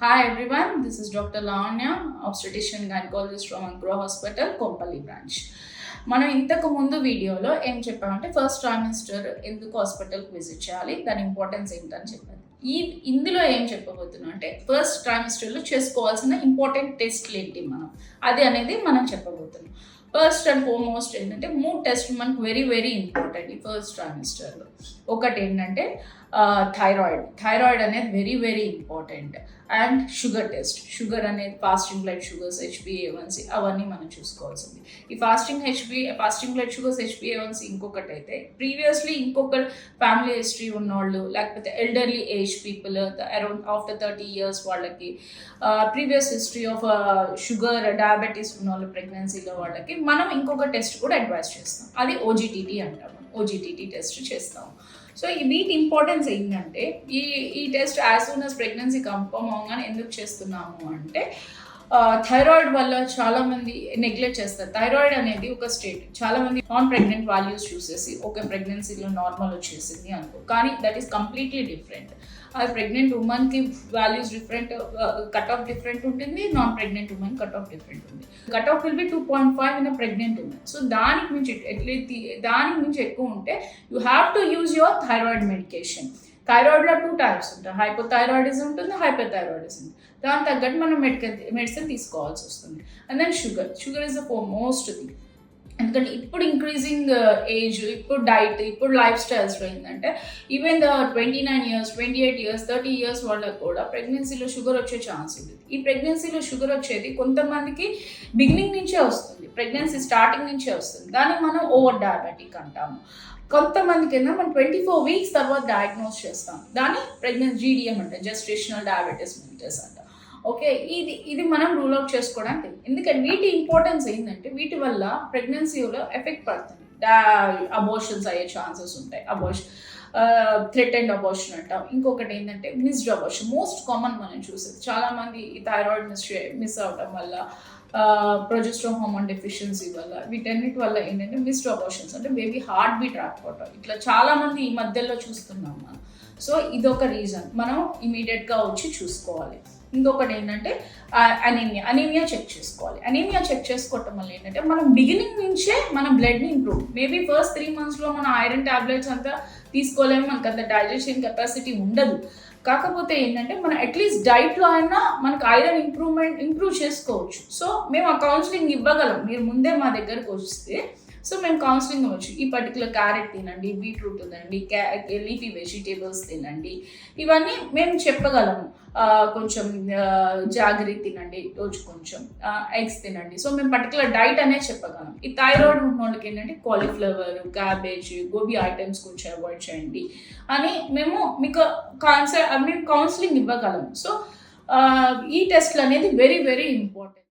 Hi everyone, this is Dr. Lavanya, obstetrician gynecologist from Ankura Hospital, Kompally branch. మనం ఇంతకు ముందు వీడియోలో ఏం చెప్పామంటే ఫస్ట్ ట్రైమిస్టర్ ఎందుకు హాస్పిటల్కి విజిట్ చేయాలి, దాని ఇంపార్టెన్స్ ఏంటని చెప్పాను. ఇందులో ఏం చెప్పబోతున్నాం అంటే ఫస్ట్ ట్రైమిస్టర్లో చేసుకోవాల్సిన ఇంపార్టెంట్ టెస్ట్లు ఏంటి అది అనేది మనం చెప్పబోతున్నాం. ఫస్ట్ అండ్ ఫార్మోస్ట్ ఏంటంటే 3 టెస్ట్ మనకు వెరీ ఇంపార్టెంట్ ఈ ఫస్ట్ ట్రైమిస్టర్లో. ఒకటి ఏంటంటే థైరాయిడ్ అనేది very important. And sugar test, sugar అనేది ఫాస్టింగ్ బ్లడ్ షుగర్స్, HbA1c అవన్నీ మనం చూసుకోవాల్సింది. ఈ ఫాస్టింగ్ బ్లడ్ షుగర్స్, HbA1c ఇంకొకటి అయితే ప్రీవియస్లీ ఇంకొక ఫ్యామిలీ హిస్టరీ ఉన్నవాళ్ళు, లేకపోతే elderly age people around after 30 years వాళ్ళకి, previous history of sugar diabetes ఉన్న వాళ్ళు ప్రెగ్నెన్సీలో వాళ్ళకి మనం ఇంకొక టెస్ట్ కూడా అడ్వైస్ చేస్తాం. అది OGTT అంటాం. OGTT టెస్ట్ చేస్తాం. సో వీటి ఇంపార్టెన్స్ ఏంటంటే ఈ test as soon as pregnancy confirm అవగానే ఎందుకు చేస్తున్నాము అంటే థైరాయిడ్ వల్ల చాలామంది నెగ్లెక్ట్ చేస్తారు. థైరాయిడ్ అనేది ఒక స్టేట్. చాలామంది నాన్ ప్రెగ్నెంట్ వాల్యూస్ చూసేసి ఓకే ప్రెగ్నెన్సీలో నార్మల్ వచ్చేసింది అనుకో, కానీ దట్ ఈస్ కంప్లీట్లీ డిఫరెంట్. అది ప్రెగ్నెంట్ ఉమెన్కి values different, cut off different ఉంటుంది. Non pregnant women cut off different ఉంది. Cut off will be 2.5 in pregnant women. So దానికి మించి ఎక్కువ ఉంటే you have to use your thyroid medication. థైరాయిడ్లో 2 types ఉంటాయి. హైపోథైరాయిడిజం ఉంటుంది, హైపోథైరాయిడిజం. దాని తగ్గట్టు మనం మెడిసిన్ తీసుకోవాల్సి వస్తుంది. And then sugar is the most thing. ఎందుకంటే ఇప్పుడు ఇంక్రీజింగ్ ఏజ్, ఇప్పుడు డైట్, ఇప్పుడు లైఫ్ స్టైల్స్లో ఏంటంటే ఈవెన్ 29 years, 28 years, 30 years వాళ్ళకి కూడా ప్రెగ్నెన్సీలో షుగర్ వచ్చే ఛాన్స్ ఉంటుంది. ఈ ప్రెగ్నెన్సీలో షుగర్ వచ్చేది కొంతమందికి బిగినింగ్ నుంచే వస్తుంది, ప్రెగ్నెన్సీ స్టార్టింగ్ నుంచే వస్తుంది. దాన్ని మనం ఓవర్ డయాబెటిక్ అంటాము. కొంతమందికి ఏమో మనం 24 weeks తర్వాత డయాగ్నోస్ చేస్తాం. దాన్ని ప్రెగ్నెన్సీ GDM అంటే జెస్టేషనల్ డయాబెటీస్ మెలిటస్ అంటాం. ఓకే, ఇది మనం రూల్ అవుట్ చేసుకోవడానికి. ఎందుకంటే వీటి ఇంపార్టెన్స్ ఏంటంటే వీటి వల్ల ప్రెగ్నెన్సీలో ఎఫెక్ట్ పడుతుంది. అబోర్షన్స్ అయ్యే ఛాన్సెస్ ఉంటాయి. థ్రెటెండ్ అబోర్షన్ అంటాం. ఇంకొకటి ఏంటంటే మిస్డ్ అబోర్షన్, మోస్ట్ కామన్ మనం చూసేది. చాలామంది ఈ థైరాయిడ్ మిస్ అవడం వల్ల, ప్రొజెస్ట్రాన్ హార్మోన్ డెఫిషియన్సీ వల్ల, వీటన్నిటి వల్ల ఏంటంటే మిస్డ్ అబోర్షన్స్ అంటే బేబీ హార్ట్ బీట్ రాకపోవటం, ఇట్లా చాలామంది ఈ మధ్యలో చూస్తున్నాం మనం. సో ఇదొక రీజన్, మనం ఇమీడియట్గా వచ్చి చూసుకోవాలి. ఇంకొకటి ఏంటంటే అనీమియా చెక్ చేసుకోవాలి. అనీమియా చెక్ చేసుకోవటం వల్ల ఏంటంటే మనం బిగినింగ్ నుంచే మన బ్లడ్ని ఇంప్రూవ్. మేబీ ఫస్ట్ 3 monthsలో మన ఐరన్ టాబ్లెట్స్ అంతా తీసుకోలేము, మనకు అంత డైజెషన్ కెపాసిటీ ఉండదు. కాకపోతే ఏంటంటే మనం అట్లీస్ట్ డైట్లో అయినా మనకు ఐరన్ ఇంప్రూవ్ చేసుకోవచ్చు. సో మేము ఆ కౌన్సిలింగ్ ఇవ్వగలం. మీరు ముందే మా దగ్గరకు వస్తే సో మేము కౌన్సిలింగ్ ఇవ్వచ్చు. ఈ పర్టికులర్ క్యారెట్ తినండి, బీట్రూట్ తినండి, లీఫీ వెజిటేబుల్స్ తినండి, ఇవన్నీ మేము చెప్పగలము. కొంచెం జాగరీ తినండి, రోజు కొంచెం ఎగ్స్ తినండి. సో మేము పర్టికులర్ డైట్ అనేది చెప్పగలం. ఈ థైరాయిడ్ ఉన్న వాళ్ళకి ఏంటంటే కాలీఫ్లవర్, క్యాబేజ్, గోబీ ఐటమ్స్ కొంచెం అవాయిడ్ చేయండి అని మేము మీకు కౌన్సిలింగ్ ఇవ్వగలం. సో ఈ టెస్ట్లు అనేది వెరీ ఇంపార్టెంట్.